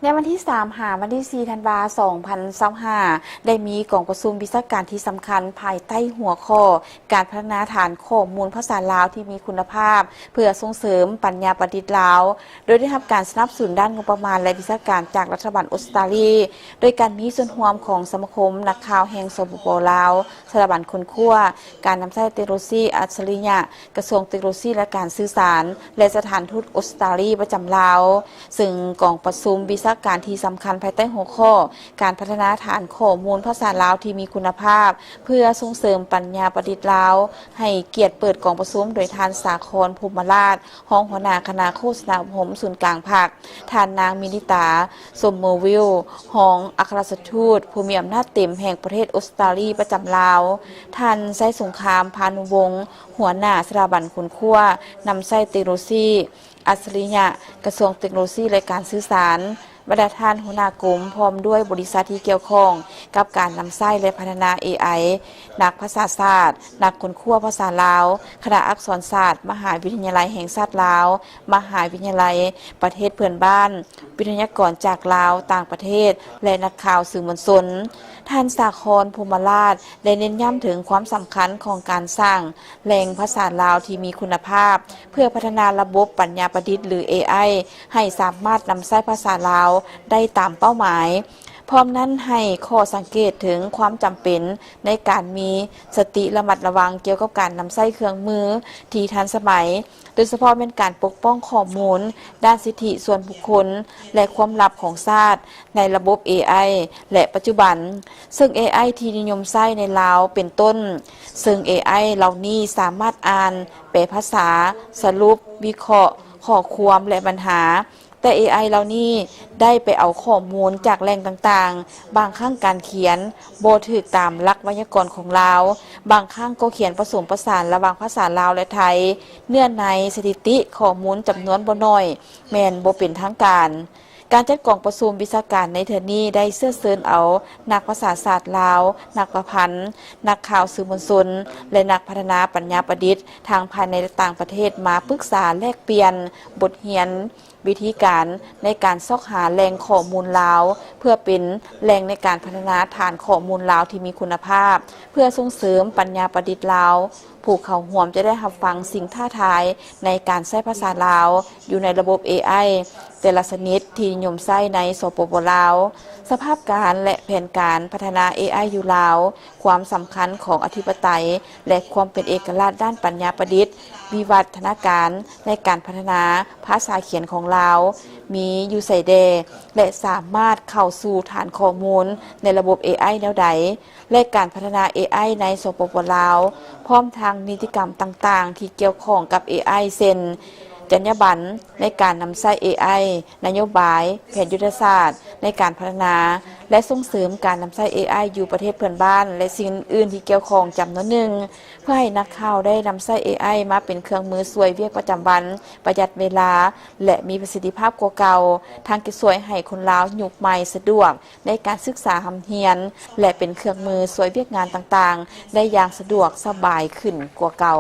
ในวันที่3วันที่4ธันวาคม2025ได้มีกองประชุมวิชาการที่สำคัญภายใต้หัวข้อการพัฒนาฐานข้อมูลภาษาลาวที่มีคุณภาพเพื่อส่งเสริมปัญญาประดิษฐ์ลาวโดยได้รับการสนับสนุนด้านงบประมาณและวิชาการจากรัฐบาลออสเตรเลียโดยการมีส่วนร่วมของสมาคมนักข่าวแห่งสปป.ลาวสถาบันคนขั้วการนำใช้เทคโนโลยีอัจฉริยะกระทรวงเทคโนโลยีและการสื่อสารและสถานทูตออสเตรเลียประจำลาวซึ่งกองประชุมวิชาการที่สำคัญภายใต้หัวข้อการพัฒนาฐานข้อมูลภาษาลาวที่มีคุณภาพเพื่อส่งเสริมปัญญาประดิษฐ์ลาวให้เกียรติเปิดกองประชุมโดยทานสาครภูมิราชห้องหัวหน้าคณะโฆษณาอุปถัมภ์ศูนย์กลางภาคทานนางมินิตาสมเมอร์วิลห้องอัครราชทูตผู้มีอำนาจเต็มแห่งประเทศออสเตรเลียประจำลาวท่านไซสงครามพานุวงศ์หัวหน้าสถาบันคนขั้วนำไส้เทคโนโลยีอัจฉริยะกระทรวงเทคโนโลยีและการสื่อสารบรรดาท่านหัวหน้ากรมพร้อมด้วยบริษัทที่เกี่ยวข้องกับการนำไส้และพัฒนา AI นักภาษาศาสตร์นักคนขั้วภาษาลาวคณะอักษรศาสตร์มหาวิทยาลัยแห่งชาติลาวมหาวิทยาลัยประเทศเพื่อนบ้านวิทยากรจากลาวต่างประเทศและนักข่าวสื่อมวลชนท่านสาครภูมิราชได้เน้นย้ำถึงความสำคัญของการสร้างแหล่งภาษาลาวที่มีคุณภาพเพื่อพัฒนาระบบปัญญาประดิษฐ์หรือ AI ให้สามารถนำใช้ภาษาลาวได้ตามเป้าหมายพร้อมนั้นให้ข้อสังเกตถึงความจำเป็นในการมีสติระมัดระวังเกี่ยวกับการนำใช้เครื่องมือที่ทันสมัยโดยเฉพาะเป็นการปกป้องข้อมูลด้านสิทธิส่วนบุคคลและความลับของชาติในระบบ AI และปัจจุบันซึ่ง AI ที่นิยมใช้ในลาวเป็นต้นซึ่ง AI เหล่านี้สามารถอ่านแปลภาษาสรุปวิเคราะห์ข้อความและปัญหาแต่ AI เหล่านี้ได้ไปเอาข้อมูลจากแหล่งต่างๆบางครั้งการเขียนบ่ถูกตามหลักไวยากรณ์ของลาวบางครั้งก็เขียนผสมผสานระหว่างภาษาลาวและไทยเนื่องในสถิติข้อมูลจำนวนบ่น้อยแม่นบ่เป็นทางการการจัดกองประชุมวิชาการในเทอนี้ได้เชิญเอานักภาษาศาสตร์ลาวนักประพันธ์นักข่าวสื่อมวลชนและนักพัฒนาปัญญาประดิษฐ์ทางภายในและต่างประเทศมาปรึกษาแลกเปลี่ยนบทเรียนวิธีการในการซอกหาแหล่งข้อมูลลาวเพื่อเป็นแหล่งในการพัฒนาฐานข้อมูลลาวที่มีคุณภาพเพื่อส่งเสริมปัญญาประดิษฐ์ลาวผู้เข้าร่วมจะได้รับฟังสิ่งท้าทายในการใช้ภาษาลาวอยู่ในระบบ AI แต่ละชนิดที่นิยมใช้ในสปป.ลาวสภาพการและแผนการพัฒนา AI อยู่ลาวความสำคัญของอธิปไตยและความเป็นเอกลักษณ์ด้านปัญญาประดิษฐ์วิวัฒนาการในการพัฒนาภาษาเขียนของลาวมีอยู่ใส่แดและสามารถเข้าสู่ฐานข้อมูลในระบบ AI แนวใดและการพัฒนา AI ในสปป.ลาวพร้อมทางนิติกรรมต่างๆที่เกี่ยวข้องกับ AI เช่นจรรยาบรรณในการนำใช้ AI นโยบายแผนยุทธศาสตร์ในการพัฒนาและส่งเสริมการนำใช้ AI อยู่ประเทศเพื่อนบ้านและสิ่งอื่นที่เกี่ยวข้องจำนวนหนึ่งเพื่อให้นักข่าวได้นำใช้ AI มาเป็นเครื่องมือช่วยเวียกประจำวันประหยัดเวลาและมีประสิทธิภาพกว่าเก่าทางจะช่วยให้คนลาวยุคใหม่สะดวกในการศึกษาหำเฮียนและเป็นเครื่องมือช่วยเวียกงานต่างๆได้อย่างสะดวกสบายขึ้นกว่าเก่า